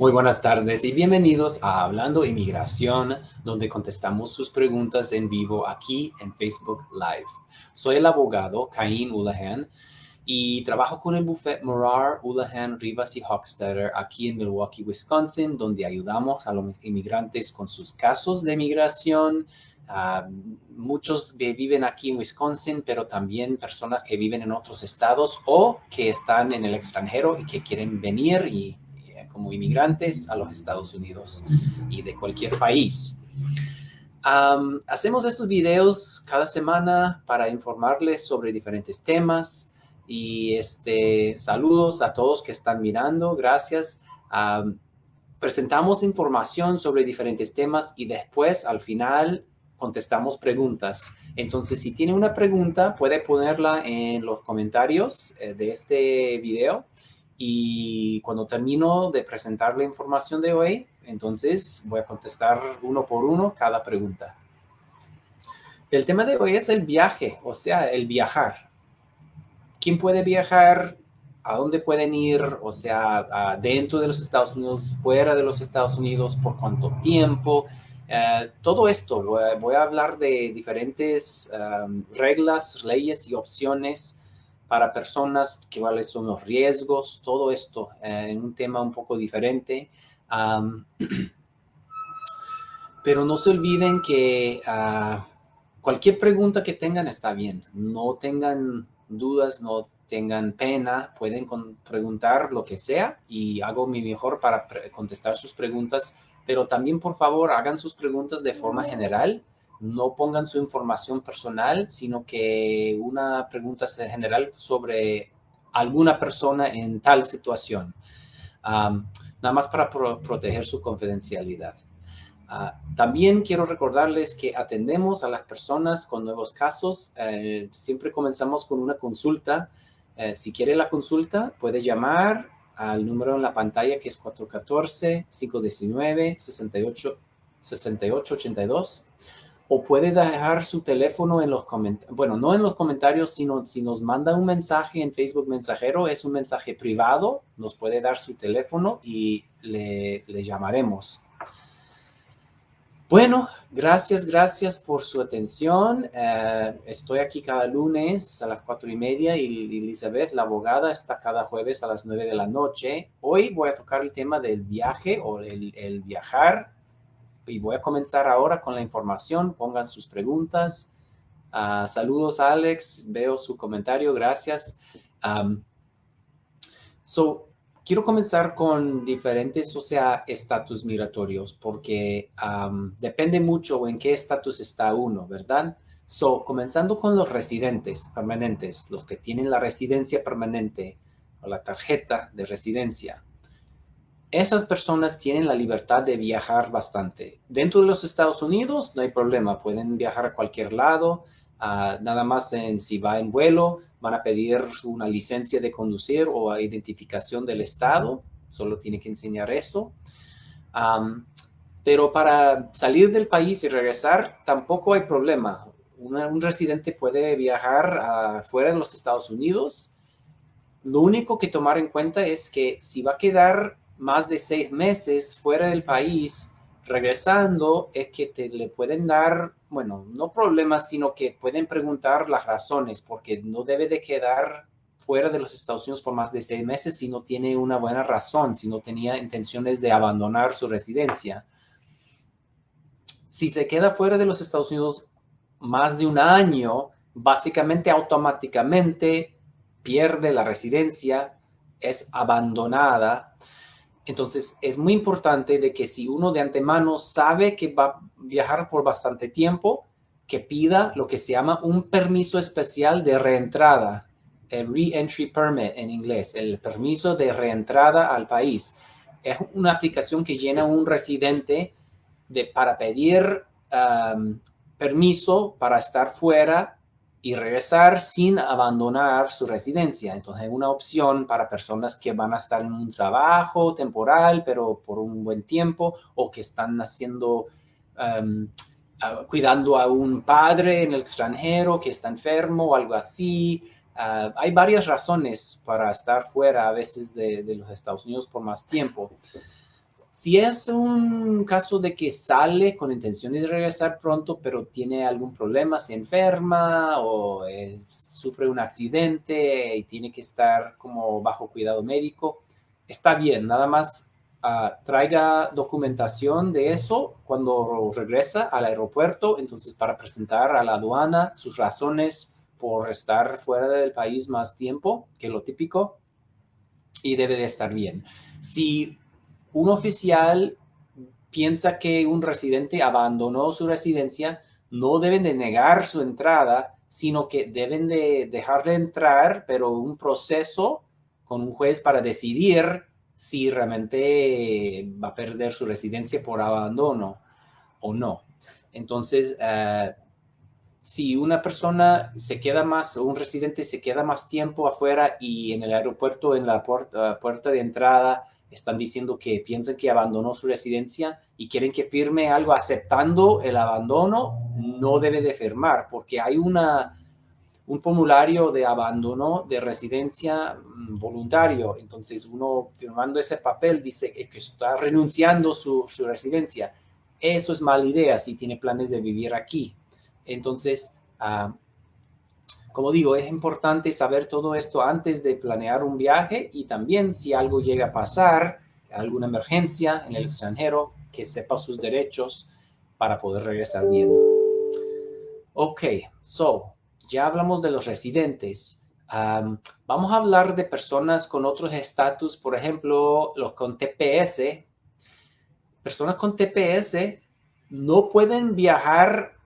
Muy buenas tardes y bienvenidos a Hablando Inmigración, donde contestamos sus preguntas en vivo aquí en Facebook Live. Soy el abogado Caín Houlihan y trabajo con el bufete Morar, Houlihan, Rivas y Hochstetter aquí en Milwaukee, Wisconsin, donde ayudamos a los inmigrantes con sus casos de migración. Muchos que viven aquí en Wisconsin, pero también personas que viven en otros estados o que están en el extranjero y que quieren venir como inmigrantes a los Estados Unidos y de cualquier país. Hacemos estos videos cada semana para informarles sobre diferentes temas y saludos a todos que están mirando. Gracias. Presentamos información sobre diferentes temas y después al final contestamos preguntas. Entonces, si tiene una pregunta, puede ponerla en los comentarios de este video. Y cuando termino de presentar la información de hoy, entonces voy a contestar uno por uno cada pregunta. El tema de hoy es el viaje, o sea, el viajar. ¿Quién puede viajar? ¿A dónde pueden ir? O sea, dentro de los Estados Unidos, fuera de los Estados Unidos, por cuánto tiempo. Todo esto, voy a hablar de diferentes reglas, leyes y opciones para personas, cuáles son los riesgos, todo esto en un tema un poco diferente. Pero no se olviden que cualquier pregunta que tengan está bien. No tengan dudas, no tengan pena, pueden preguntar lo que sea y hago mi mejor para contestar sus preguntas, pero también por favor hagan sus preguntas de forma general, no pongan su información personal, sino que una pregunta general sobre alguna persona en tal situación, nada más para proteger su confidencialidad. También quiero recordarles que atendemos a las personas con nuevos casos. Siempre comenzamos con una consulta. Si quiere la consulta, puede llamar al número en la pantalla que es 414-519-6882 o puede dejar su teléfono en los comentarios. Bueno, no en los comentarios, sino si nos manda un mensaje en Facebook Mensajero, es un mensaje privado, nos puede dar su teléfono y le llamaremos. Bueno, gracias por su atención. Estoy aquí cada lunes a las 4:30 y Elizabeth, la abogada, está cada jueves a las 9 de la noche. Hoy voy a tocar el tema del viaje o el viajar y voy a comenzar ahora con la información. Pongan sus preguntas. Saludos, Alex. Veo su comentario. Gracias. Quiero comenzar con diferentes, o sea, estatus migratorios, porque depende mucho en qué estatus está uno, ¿verdad? Comenzando con los residentes permanentes, los que tienen la residencia permanente o la tarjeta de residencia. Esas personas tienen la libertad de viajar bastante. Dentro de los Estados Unidos no hay problema, pueden viajar a cualquier lado, nada más si va en vuelo, van a pedir una licencia de conducir o identificación del estado, solo tiene que enseñar esto. Pero para salir del país y regresar tampoco hay problema. Un residente puede viajar fuera de los Estados Unidos. Lo único que tomar en cuenta es que si va a quedar más de 6 meses fuera del país, regresando, es que le pueden dar, bueno, no problemas, sino que pueden preguntar las razones, porque no debe de quedar fuera de los Estados Unidos por más de 6 meses si no tiene una buena razón, si no tenía intenciones de abandonar su residencia. Si se queda fuera de los Estados Unidos más de un año, básicamente automáticamente pierde la residencia, es abandonada. Entonces, es muy importante de que si uno de antemano sabe que va a viajar por bastante tiempo, que pida lo que se llama un permiso especial de reentrada, el Re-Entry Permit en inglés, el permiso de reentrada al país. Es una aplicación que llena un residente para pedir permiso para estar fuera y regresar sin abandonar su residencia. Entonces, es una opción para personas que van a estar en un trabajo temporal, pero por un buen tiempo, o que están haciendo, cuidando a un padre en el extranjero que está enfermo o algo así. Hay varias razones para estar fuera a veces de los Estados Unidos por más tiempo. Si es un caso de que sale con intenciones de regresar pronto, pero tiene algún problema, se enferma o sufre un accidente y tiene que estar como bajo cuidado médico, está bien, nada más traiga documentación de eso cuando regresa al aeropuerto, entonces para presentar a la aduana sus razones por estar fuera del país más tiempo que lo típico y debe de estar bien. Si un oficial piensa que un residente abandonó su residencia, no deben de negar su entrada, sino que deben de dejar de entrar, pero un proceso con un juez para decidir si realmente va a perder su residencia por abandono o no. Entonces, si una persona se queda más, o un residente se queda más tiempo afuera y en el aeropuerto, en la puerta de entrada, están diciendo que piensan que abandonó su residencia y quieren que firme algo aceptando el abandono, no debe de firmar porque hay un formulario de abandono de residencia voluntario. Entonces uno firmando ese papel dice que está renunciando su residencia. Eso es mala idea si tiene planes de vivir aquí. Entonces, como digo, es importante saber todo esto antes de planear un viaje y también si algo llega a pasar, alguna emergencia en el extranjero, que sepa sus derechos para poder regresar bien. Ok, ya hablamos de los residentes. Vamos a hablar de personas con otros estatus, por ejemplo, los con TPS. Personas con TPS no pueden viajar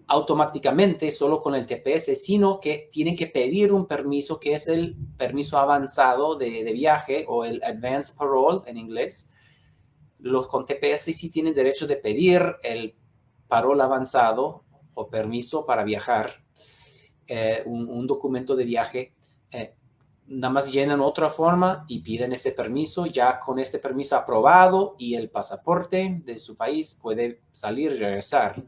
automáticamente solo con el TPS, sino que tienen que pedir un permiso que es el permiso avanzado de viaje o el Advanced Parole en inglés. Los con TPS sí tienen derecho de pedir el parole avanzado o permiso para viajar, un documento de viaje. Nada más llenan otra forma y piden ese permiso. Ya con este permiso aprobado y el pasaporte de su país puede salir y regresar.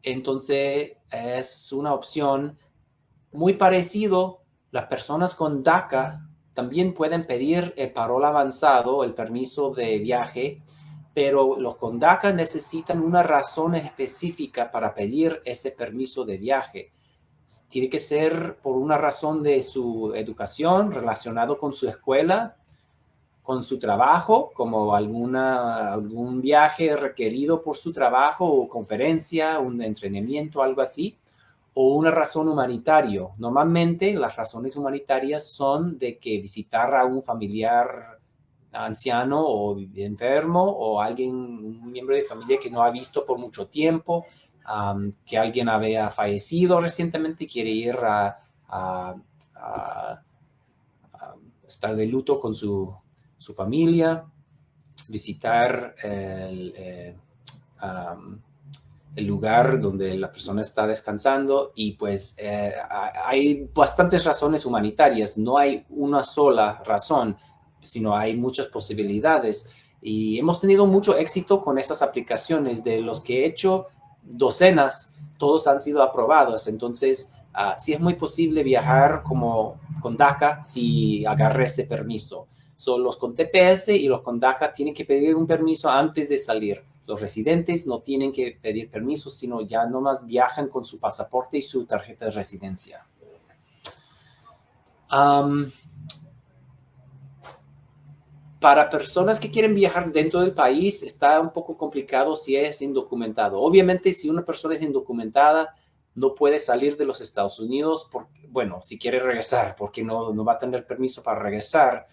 Entonces es una opción muy parecido. Las personas con DACA también pueden pedir el parole avanzado, el permiso de viaje, pero los con DACA necesitan una razón específica para pedir ese permiso de viaje. Tiene que ser por una razón de su educación relacionado con su escuela, con su trabajo, como algún viaje requerido por su trabajo o conferencia, un entrenamiento, algo así, o una razón humanitaria. Normalmente las razones humanitarias son de que visitar a un familiar anciano o enfermo o un miembro de familia que no ha visto por mucho tiempo, que alguien había fallecido recientemente y quiere ir a estar de luto con su familia, visitar el lugar donde la persona está descansando y pues hay bastantes razones humanitarias, no hay una sola razón, sino hay muchas posibilidades y hemos tenido mucho éxito con esas aplicaciones. De los que he hecho docenas, todos han sido aprobados. Entonces sí es muy posible viajar como con DACA si agarré ese permiso. Los con TPS y los con DACA tienen que pedir un permiso antes de salir. Los residentes no tienen que pedir permiso, sino ya nomás viajan con su pasaporte y su tarjeta de residencia. Para personas que quieren viajar dentro del país, está un poco complicado si es indocumentado. Obviamente, si una persona es indocumentada, no puede salir de los Estados Unidos, bueno, si quiere regresar, porque no va a tener permiso para regresar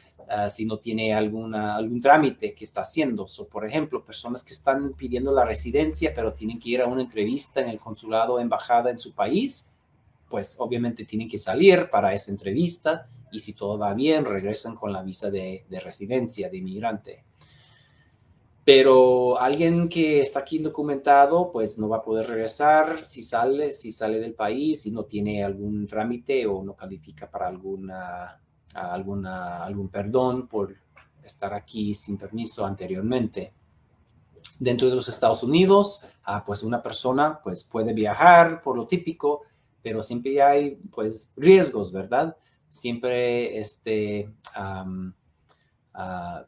si no tiene algún trámite que está haciendo. Por ejemplo, personas que están pidiendo la residencia, pero tienen que ir a una entrevista en el consulado o embajada en su país, pues obviamente tienen que salir para esa entrevista y si todo va bien, regresan con la visa de residencia, de inmigrante. Pero alguien que está aquí indocumentado, pues no va a poder regresar si sale del país, si no tiene algún trámite o no califica para algún perdón por estar aquí sin permiso anteriormente. Dentro de los Estados Unidos, pues una persona pues puede viajar por lo típico, pero siempre hay pues riesgos, ¿verdad? Siempre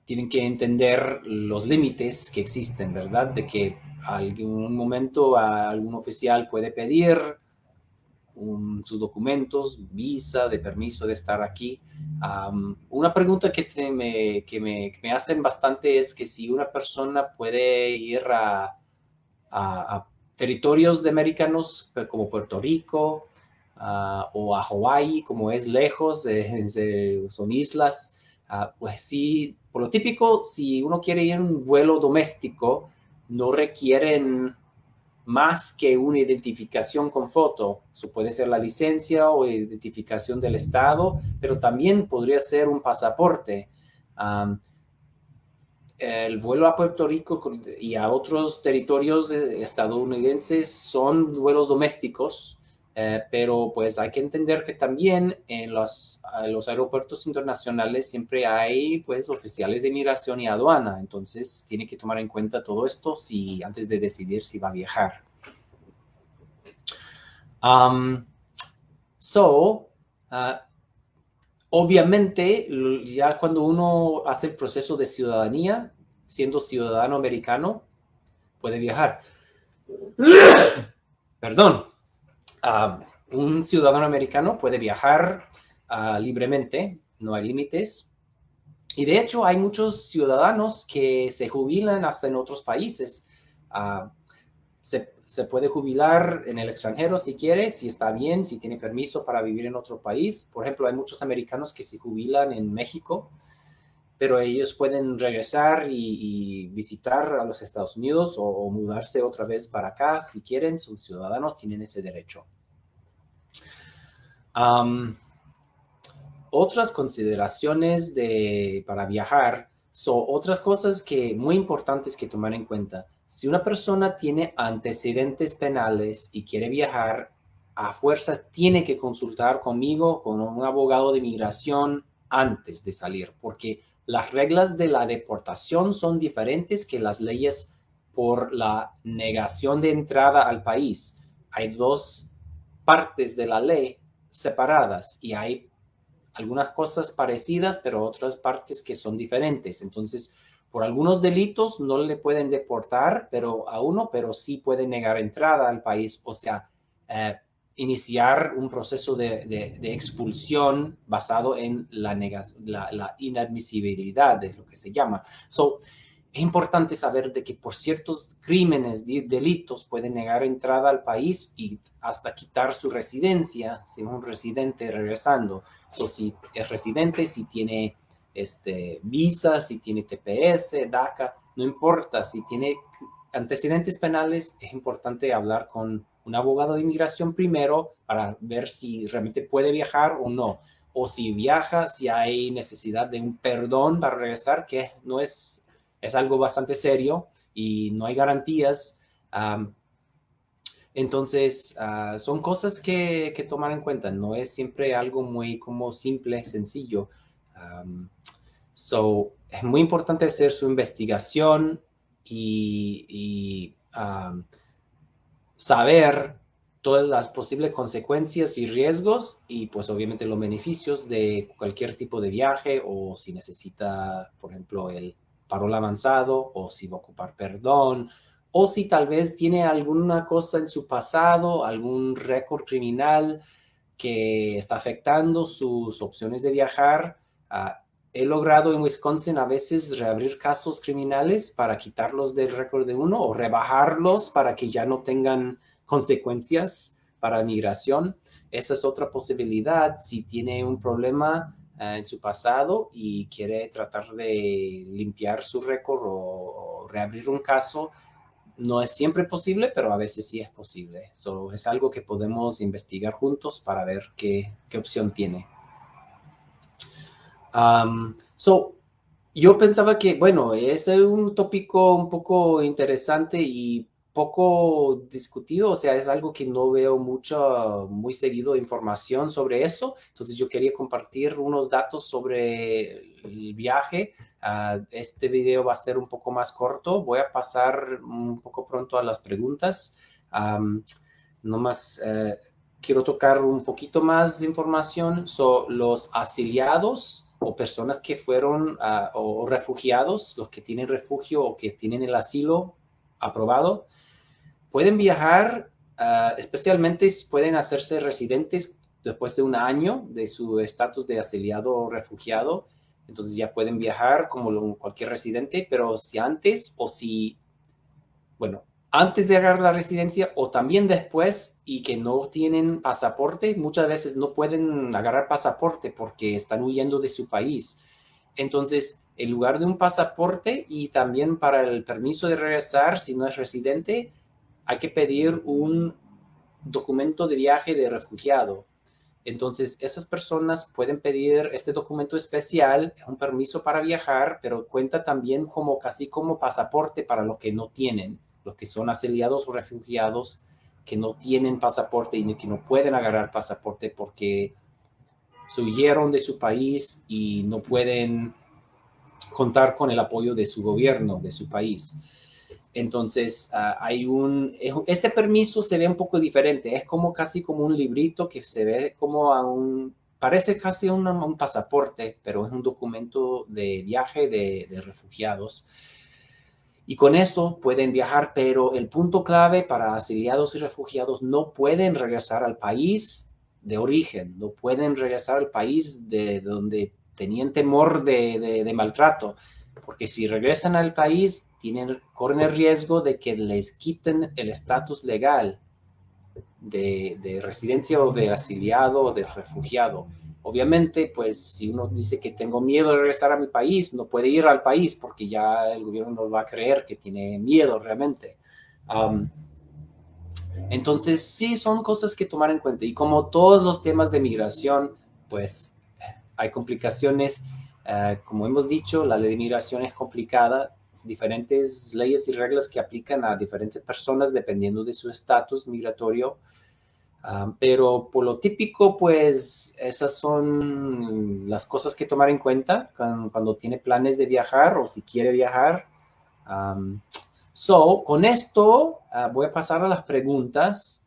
tienen que entender los límites que existen, ¿verdad? De que algún momento algún oficial puede pedir sus documentos, visa, de permiso de estar aquí. Una pregunta que me hacen bastante es que si una persona puede ir a territorios de americanos como Puerto Rico o a Hawái, como es lejos, son islas, pues sí, por lo típico, si uno quiere ir en un vuelo doméstico, no requieren más que una identificación con foto. Eso puede ser la licencia o identificación del estado, pero también podría ser un pasaporte. El vuelo a Puerto Rico y a otros territorios estadounidenses son vuelos domésticos, pero pues hay que entender que también en los aeropuertos internacionales siempre hay pues oficiales de inmigración y aduana, entonces tiene que tomar en cuenta todo esto antes de decidir si va a viajar. Obviamente, ya cuando uno hace el proceso de ciudadanía, siendo ciudadano americano, puede viajar. Perdón. Un ciudadano americano puede viajar libremente, no hay límites. Y de hecho, hay muchos ciudadanos que se jubilan hasta en otros países. Se puede jubilar en el extranjero si quiere, si está bien, si tiene permiso para vivir en otro país. Por ejemplo, hay muchos americanos que se jubilan en México, pero ellos pueden regresar y visitar a los Estados Unidos o mudarse otra vez para acá si quieren. Son ciudadanos, tienen ese derecho. Otras consideraciones para viajar son otras cosas muy importantes que tomar en cuenta. Si una persona tiene antecedentes penales y quiere viajar, a fuerza tiene que consultar conmigo, con un abogado de inmigración antes de salir, porque las reglas de la deportación son diferentes que las leyes por la negación de entrada al país. Hay dos partes de la ley separadas y hay algunas cosas parecidas, pero otras partes que son diferentes. Entonces, por algunos delitos no le pueden deportar pero sí pueden negar entrada al país, o sea, iniciar un proceso de expulsión basado en la inadmisibilidad, es lo que se llama. Es importante saber de que por ciertos crímenes, delitos, pueden negar entrada al país y hasta quitar su residencia si es un residente regresando. Si es residente, si tiene visa, si tiene TPS, DACA, no importa. Si tiene antecedentes penales, es importante hablar con un abogado de inmigración primero para ver si realmente puede viajar o no. O si viaja, si hay necesidad de un perdón para regresar, que no es algo bastante serio y no hay garantías. Entonces, son cosas que tomar en cuenta. No es siempre algo muy como simple, sencillo. Es muy importante hacer su investigación y saber todas las posibles consecuencias y riesgos y pues obviamente los beneficios de cualquier tipo de viaje o si necesita, por ejemplo, el parol avanzado o si va a ocupar perdón o si tal vez tiene alguna cosa en su pasado, algún récord criminal que está afectando sus opciones de viajar. He logrado en Wisconsin a veces reabrir casos criminales para quitarlos del récord de uno o rebajarlos para que ya no tengan consecuencias para migración. Esa es otra posibilidad si tiene un problema en su pasado y quiere tratar de limpiar su récord o reabrir un caso. No es siempre posible, pero a veces sí es posible. Es algo que podemos investigar juntos para ver qué opción tiene. Yo pensaba que, bueno, es un tópico un poco interesante y poco discutido, o sea, es algo que no veo muy seguido información sobre eso, entonces yo quería compartir unos datos sobre el viaje. Este video va a ser un poco más corto, voy a pasar un poco pronto a las preguntas. Nomás quiero tocar un poquito más de información sobre los asiliados o personas que fueron o refugiados, los que tienen refugio o que tienen el asilo aprobado, pueden viajar, especialmente pueden hacerse residentes después de un año de su estatus de asiliado o refugiado. Entonces ya pueden viajar como cualquier residente, pero si antes o si, bueno, antes de agarrar la residencia o también después y que no tienen pasaporte, muchas veces no pueden agarrar pasaporte porque están huyendo de su país. Entonces, en lugar de un pasaporte y también para el permiso de regresar, si no es residente, hay que pedir un documento de viaje de refugiado. Entonces, esas personas pueden pedir este documento especial, un permiso para viajar, pero cuenta también como casi como pasaporte para los que no tienen, los que son asiliados o refugiados que no tienen pasaporte y que no pueden agarrar pasaporte porque se huyeron de su país y no pueden contar con el apoyo de su gobierno, de su país. Entonces, este permiso se ve un poco diferente, es como casi como un librito que se ve como parece casi un pasaporte, pero es un documento de viaje de refugiados. Y con eso pueden viajar, pero el punto clave para asiliados y refugiados no pueden regresar al país de origen, no pueden regresar al país de donde tenían temor de maltrato, porque si regresan al país corren el riesgo de que les quiten el estatus legal de residencia o de asiliado o de refugiado. Obviamente, pues si uno dice que tengo miedo de regresar a mi país, no puede ir al país porque ya el gobierno no va a creer que tiene miedo realmente. Entonces, sí, son cosas que tomar en cuenta. Y como todos los temas de migración, pues hay complicaciones. Como hemos dicho, la ley de migración es complicada. Diferentes leyes y reglas que aplican a diferentes personas dependiendo de su estatus migratorio. Pero por lo típico, pues esas son las cosas que tomar en cuenta cuando tiene planes de viajar o si quiere viajar. Con esto voy a pasar a las preguntas.